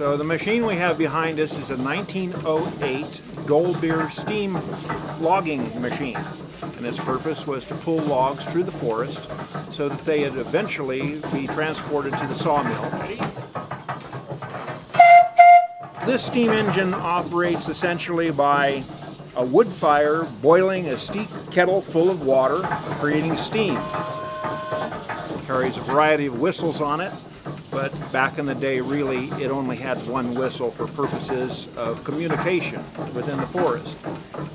So the machine we have behind us is a 1908 Dolbeer steam logging machine, and its purpose was to pull logs through the forest so that they would eventually be transported to the sawmill. This steam engine operates essentially by a wood fire boiling a steep kettle full of water, creating steam. It carries a variety of whistles on it, but back in the day, really, it only had one whistle for purposes of communication within the forest.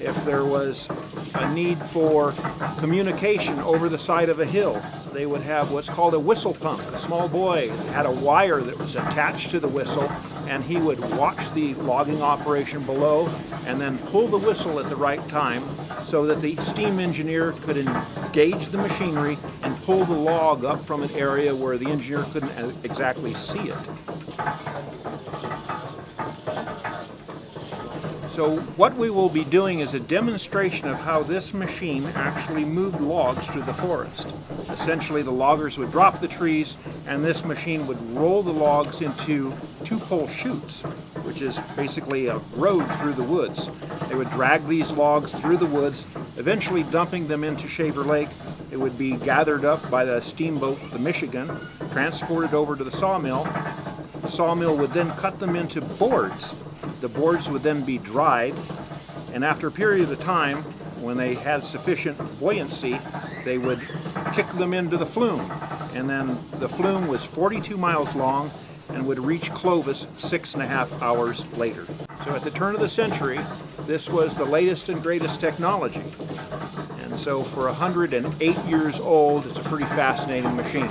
If there was a need for communication over the side of a hill, they would have what's called a whistle pump. A small boy had a wire that was attached to the whistle, and he would watch the logging operation below and then pull the whistle at the right time so that the steam engineer could engage the machinery and pull the log up from an area where the engineer couldn't exactly see it. So what we will be doing is a demonstration of how this machine actually moved logs through the forest. Essentially, the loggers would drop the trees, and this machine would roll the logs into two-pole chutes, which is basically a road through the woods. They would drag these logs through the woods, eventually dumping them into Shaver Lake. It would be gathered up by the steamboat, the Michigan, transported over to the sawmill. The sawmill would then cut them into boards. The boards would then be dried, and after a period of time, when they had sufficient buoyancy, they would kick them into the flume. And then the flume was 42 miles long and would reach Clovis 6.5 hours later. So at the turn of the century, this was the latest and greatest technology. And so for 108 years old, it's a pretty fascinating machine.